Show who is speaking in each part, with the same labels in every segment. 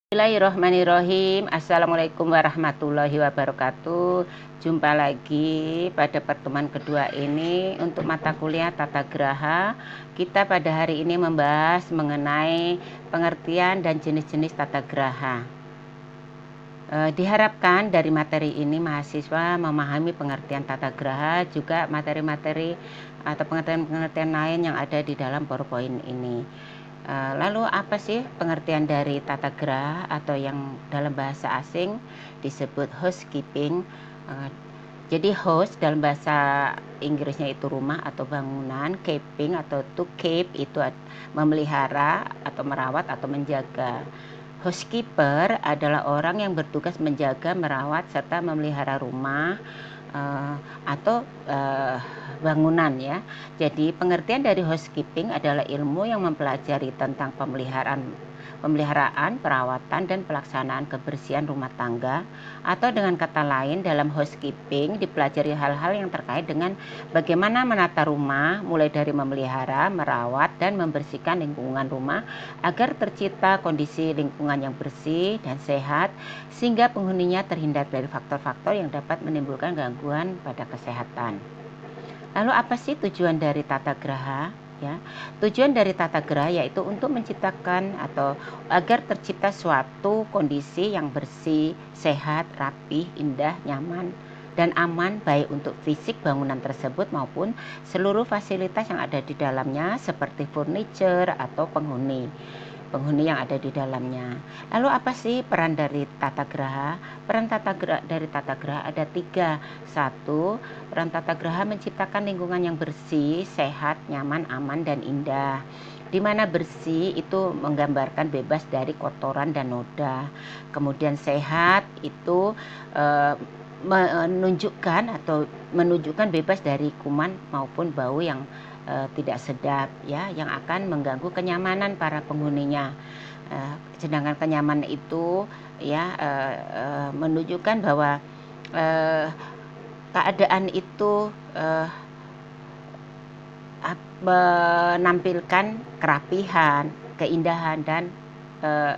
Speaker 1: Bismillahirrahmanirrahim. Assalamualaikum warahmatullahi wabarakatuh. Jumpa lagi pada pertemuan kedua ini untuk mata kuliah Tata Graha. Kita pada hari ini membahas mengenai pengertian dan jenis-jenis Tata Graha. Diharapkan dari materi ini mahasiswa memahami pengertian Tata Graha, juga materi-materi atau pengertian-pengertian lain yang ada di dalam PowerPoint ini. Lalu apa sih pengertian dari tata graha atau yang dalam bahasa asing disebut housekeeping? Jadi house dalam bahasa Inggrisnya itu rumah atau bangunan, keeping atau to keep itu memelihara atau merawat atau menjaga. Housekeeper adalah orang yang bertugas menjaga, merawat serta memelihara rumah atau bangunan ya. Jadi pengertian dari housekeeping adalah ilmu yang mempelajari tentang pemeliharaan, perawatan dan pelaksanaan kebersihan rumah tangga, atau dengan kata lain dalam housekeeping dipelajari hal-hal yang terkait dengan bagaimana menata rumah, mulai dari memelihara, merawat dan membersihkan lingkungan rumah agar tercipta kondisi lingkungan yang bersih dan sehat sehingga penghuninya terhindar dari faktor-faktor yang dapat menimbulkan gangguan pada kesehatan. Lalu apa sih tujuan dari tata graha? Ya, tujuan dari tata graha yaitu untuk menciptakan atau agar tercipta suatu kondisi yang bersih, sehat, rapih, indah, nyaman, dan aman baik untuk fisik bangunan tersebut maupun seluruh fasilitas yang ada di dalamnya seperti furniture atau penghuni yang ada di dalamnya. Lalu apa sih peran dari tata graha? Peran dari tata graha ada 3. 1. Peran tata graha menciptakan lingkungan yang bersih, sehat, nyaman, aman, dan indah. Di mana bersih itu menggambarkan bebas dari kotoran dan noda. Kemudian sehat itu menunjukkan bebas dari kuman maupun bau yang tidak sedap ya, yang akan mengganggu kenyamanan para penghuninya. Sedangkan kenyamanan itu ya menunjukkan bahwa keadaan itu menampilkan kerapihan, keindahan dan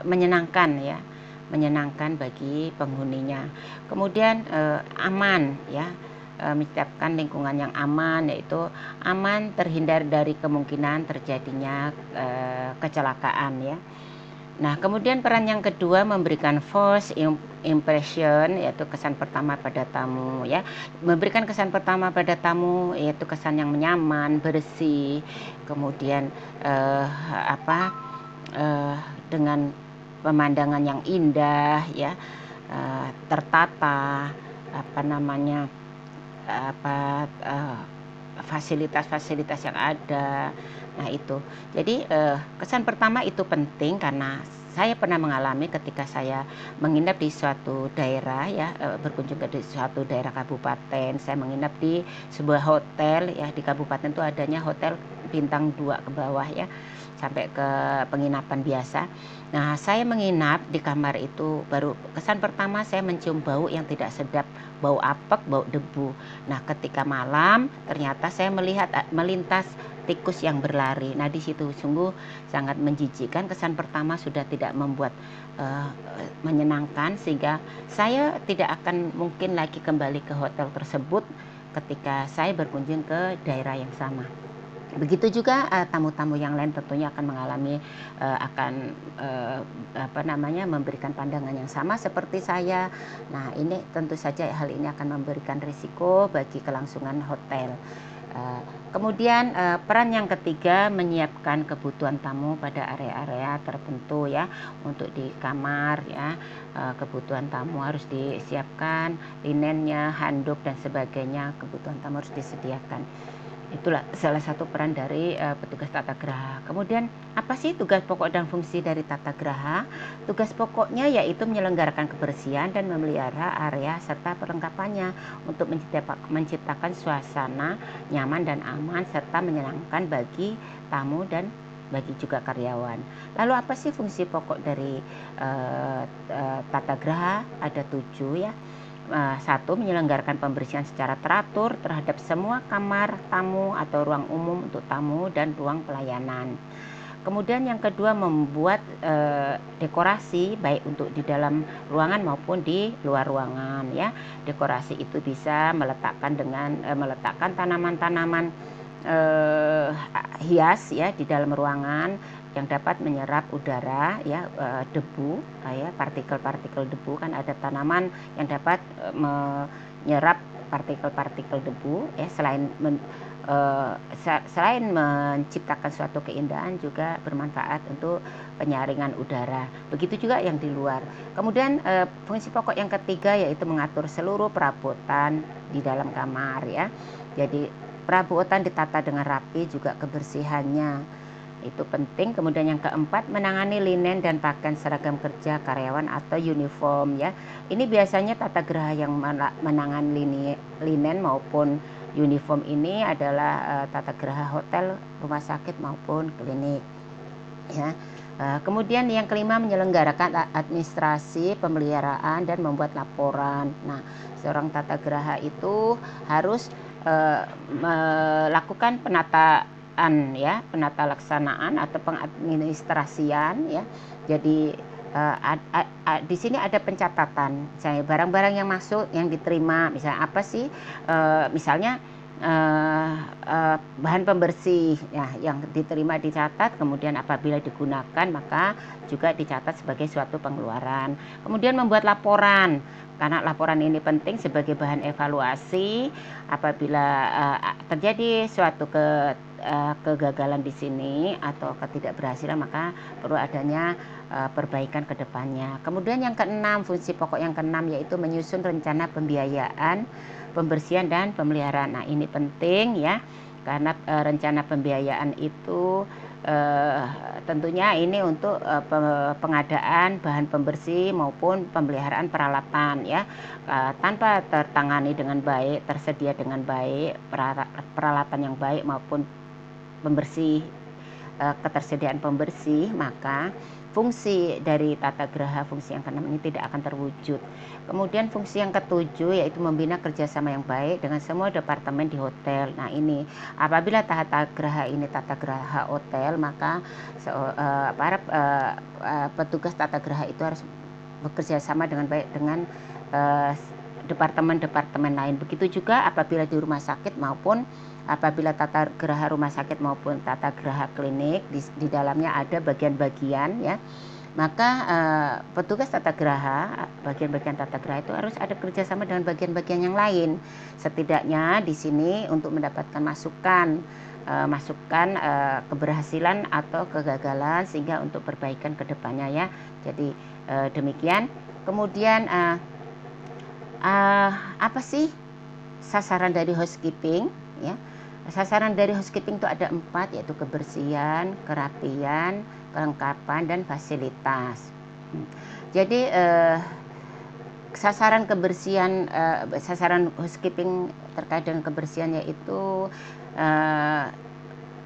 Speaker 1: menyenangkan ya, menyenangkan bagi penghuninya. Kemudian aman ya, menciptakan lingkungan yang aman, yaitu aman terhindar dari kemungkinan terjadinya kecelakaan ya. Nah, kemudian peran yang kedua memberikan first impression, yaitu kesan pertama pada tamu ya. Memberikan kesan pertama pada tamu yaitu kesan yang nyaman, bersih, kemudian dengan pemandangan yang indah ya, tertata, fasilitas-fasilitas yang ada. Nah itu, jadi kesan pertama itu penting karena saya pernah mengalami ketika saya menginap di suatu daerah ya, berkunjung ke suatu daerah kabupaten. Saya menginap di sebuah hotel ya, di kabupaten itu adanya hotel bintang 2 ke bawah ya, sampai ke penginapan biasa. Nah, saya menginap di kamar itu, baru kesan pertama saya mencium bau yang tidak sedap, bau apek, bau debu. Nah, ketika malam ternyata saya melihat melintas tikus yang berlari. Nah, di situ sungguh sangat menjijikkan. Kesan pertama sudah tidak membuat menyenangkan, sehingga saya tidak akan mungkin lagi kembali ke hotel tersebut ketika saya berkunjung ke daerah yang sama. Begitu juga tamu-tamu yang lain tentunya akan mengalami memberikan pandangan yang sama seperti saya. Nah, ini tentu saja hal ini akan memberikan risiko bagi kelangsungan hotel. Kemudian peran yang ketiga menyiapkan kebutuhan tamu pada area-area tertentu ya, untuk di kamar ya, kebutuhan tamu harus disiapkan, linennya, handuk dan sebagainya, kebutuhan tamu harus disediakan. Itulah salah satu peran dari petugas tata graha. Kemudian apa sih tugas pokok dan fungsi dari tata graha? Tugas pokoknya yaitu menyelenggarakan kebersihan dan memelihara area serta perlengkapannya untuk menciptakan suasana nyaman dan aman serta menyenangkan bagi tamu dan bagi juga karyawan. Lalu apa sih fungsi pokok dari tata graha? Ada 7 ya. 1. Menyelenggarakan pembersihan secara teratur terhadap semua kamar tamu atau ruang umum untuk tamu dan ruang pelayanan. Kemudian yang kedua, membuat dekorasi baik untuk di dalam ruangan maupun di luar ruangan ya. Dekorasi itu bisa meletakkan tanaman-tanaman hias ya di dalam ruangan yang dapat menyerap udara ya, debu ya, partikel-partikel debu. Kan ada tanaman yang dapat menyerap partikel-partikel debu ya, selain menciptakan suatu keindahan juga bermanfaat untuk penyaringan udara. Begitu juga yang di luar. Kemudian fungsi pokok yang ketiga yaitu mengatur seluruh perabotan di dalam kamar ya. Jadi perabotan ditata dengan rapi, juga kebersihannya itu penting. Kemudian yang keempat, menangani linen dan pakaian seragam kerja karyawan atau uniform ya. Ini biasanya tata geraha yang menangani linen maupun uniform ini adalah tata geraha hotel, rumah sakit maupun klinik ya. Kemudian yang kelima, menyelenggarakan administrasi pemeliharaan dan membuat laporan. Nah, seorang tata geraha itu harus melakukan penataan ya, penata laksanaan atau pengadministrasian ya. Jadi di sini ada pencatatan, misalnya barang-barang yang masuk, yang diterima, misalnya apa sih, misalnya bahan pembersih ya, yang diterima dicatat, kemudian apabila digunakan maka juga dicatat sebagai suatu pengeluaran. Kemudian membuat laporan, karena laporan ini penting sebagai bahan evaluasi apabila terjadi suatu kegagalan di sini atau ketidakberhasilan, maka perlu adanya perbaikan ke depannya. Kemudian yang keenam, fungsi pokok yang keenam yaitu menyusun rencana pembiayaan, pembersihan dan pemeliharaan. Nah, ini penting ya, karena rencana pembiayaan itu tentunya ini untuk pengadaan bahan pembersih maupun pemeliharaan peralatan ya. Tanpa tertangani dengan baik, tersedia dengan baik peralatan yang baik maupun pembersih, ketersediaan pembersih, maka fungsi dari tata geraha fungsi yang keenam ini tidak akan terwujud. Kemudian fungsi yang ketujuh yaitu membina kerjasama yang baik dengan semua departemen di hotel. Nah, ini apabila tata geraha ini tata geraha hotel, maka para petugas tata geraha itu harus bekerja sama dengan baik dengan departemen-departemen lain. Begitu juga apabila di rumah sakit maupun apabila tata geraha rumah sakit maupun tata geraha klinik, di dalamnya ada bagian-bagian ya, maka petugas tata geraha, bagian-bagian tata geraha itu harus ada kerjasama dengan bagian-bagian yang lain. Setidaknya di sini untuk mendapatkan masukan keberhasilan atau kegagalan, sehingga untuk perbaikan ke depannya ya. Jadi demikian. Kemudian apa sih sasaran dari housekeeping ya? Sasaran dari housekeeping itu ada 4, yaitu kebersihan, kerapian, kelengkapan, dan fasilitas. Jadi sasaran kebersihan, sasaran housekeeping terkait dengan kebersihan yaitu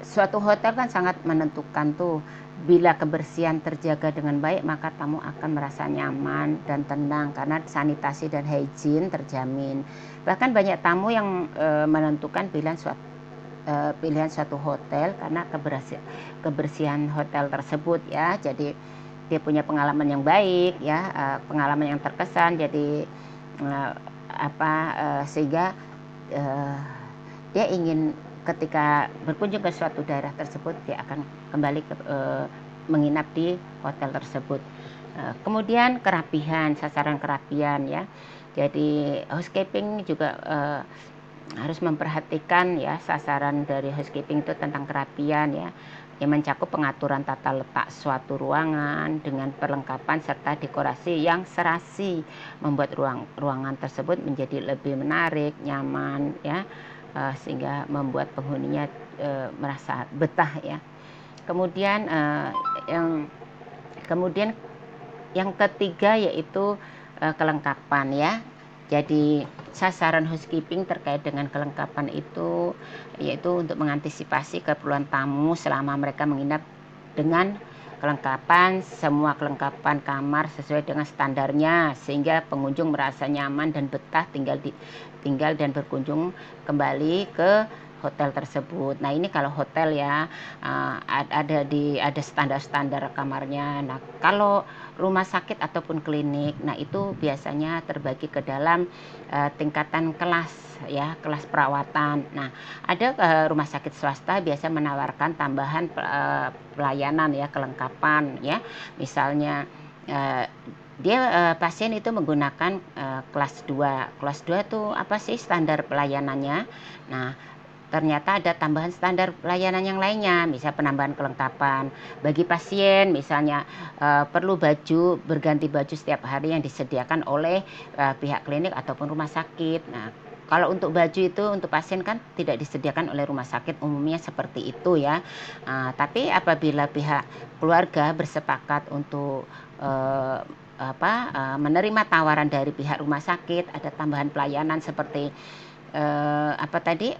Speaker 1: suatu hotel kan sangat menentukan tuh. Bila kebersihan terjaga dengan baik, maka tamu akan merasa nyaman dan tenang karena sanitasi dan hygiene terjamin. Bahkan banyak tamu yang menentukan pilihan suatu hotel karena kebersihan hotel tersebut ya. Jadi dia punya pengalaman yang baik ya, pengalaman yang terkesan. Jadi sehingga dia ingin ketika berkunjung ke suatu daerah tersebut, dia akan kembali menginap di hotel tersebut. Kemudian kerapihan, sasaran kerapian ya. Jadi housekeeping juga harus memperhatikan ya, sasaran dari housekeeping itu tentang kerapian ya, yang mencakup pengaturan tata letak suatu ruangan dengan perlengkapan serta dekorasi yang serasi, membuat ruangan tersebut menjadi lebih menarik, nyaman ya, sehingga membuat penghuninya merasa betah ya. Kemudian yang ketiga yaitu kelengkapan ya. Jadi sasaran housekeeping terkait dengan kelengkapan itu yaitu untuk mengantisipasi keperluan tamu selama mereka menginap dengan semua kelengkapan kamar sesuai dengan standarnya, sehingga pengunjung merasa nyaman dan betah tinggal dan berkunjung kembali ke hotel tersebut. Nah, ini kalau hotel ya, ada standar-standar kamarnya. Nah, kalau rumah sakit ataupun klinik, nah itu biasanya terbagi ke dalam tingkatan kelas ya, kelas perawatan. Nah, ada rumah sakit swasta biasa menawarkan tambahan pelayanan ya, kelengkapan ya. Misalnya pasien itu menggunakan kelas 2. Kelas 2 itu apa sih standar pelayanannya? Nah, ternyata ada tambahan standar pelayanan yang lainnya, misal penambahan kelengkapan bagi pasien, misalnya perlu berganti baju setiap hari yang disediakan oleh pihak klinik ataupun rumah sakit. Nah, kalau untuk baju itu untuk pasien kan tidak disediakan oleh rumah sakit, umumnya seperti itu ya. Tapi apabila pihak keluarga bersepakat untuk menerima tawaran dari pihak rumah sakit, ada tambahan pelayanan seperti apa tadi,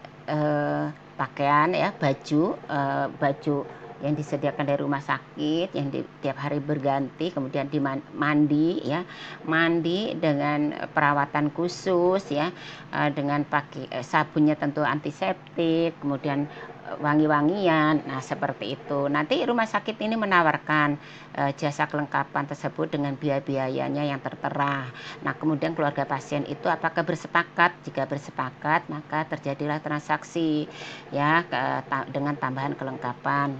Speaker 1: pakaian ya, baju yang disediakan dari rumah sakit yang tiap hari berganti, kemudian mandi ya, mandi dengan perawatan khusus ya, dengan pakai sabunnya tentu antiseptik, kemudian wangi-wangian. Nah, seperti itu. Nanti rumah sakit ini menawarkan jasa kelengkapan tersebut dengan biaya-biayanya yang tertera. Nah, kemudian keluarga pasien itu apakah bersepakat? Jika bersepakat, maka terjadilah transaksi ya dengan tambahan kelengkapan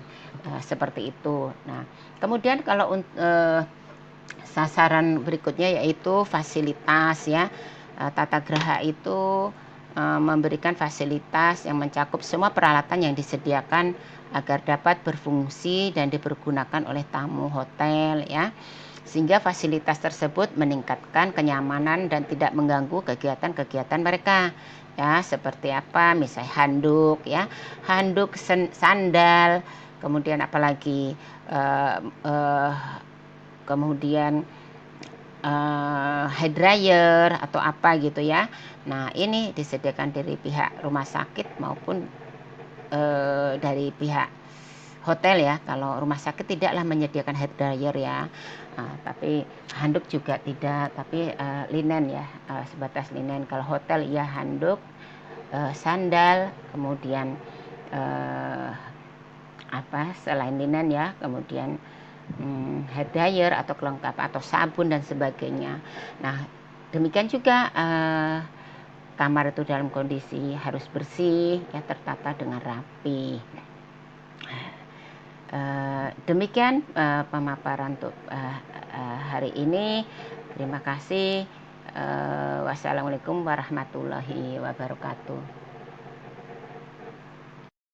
Speaker 1: seperti itu. Nah, kemudian kalau sasaran berikutnya yaitu fasilitas ya. Tata Graha itu memberikan fasilitas yang mencakup semua peralatan yang disediakan agar dapat berfungsi dan dipergunakan oleh tamu hotel ya, sehingga fasilitas tersebut meningkatkan kenyamanan dan tidak mengganggu kegiatan-kegiatan mereka ya, seperti apa misalnya handuk ya, sandal, kemudian apalagi kemudian hair dryer atau apa gitu ya. Nah, ini disediakan dari pihak rumah sakit maupun dari pihak hotel ya. Kalau rumah sakit tidaklah menyediakan hair dryer ya, tapi handuk juga tidak, tapi linen ya, sebatas linen. Kalau hotel ya handuk, sandal, kemudian selain linen ya, kemudian hair dryer atau kelengkapan atau sabun dan sebagainya. Nah, demikian juga kamar itu dalam kondisi harus bersih ya, tertata dengan rapi. Demikian pemaparan untuk hari ini. Terima kasih. Wassalamualaikum warahmatullahi wabarakatuh.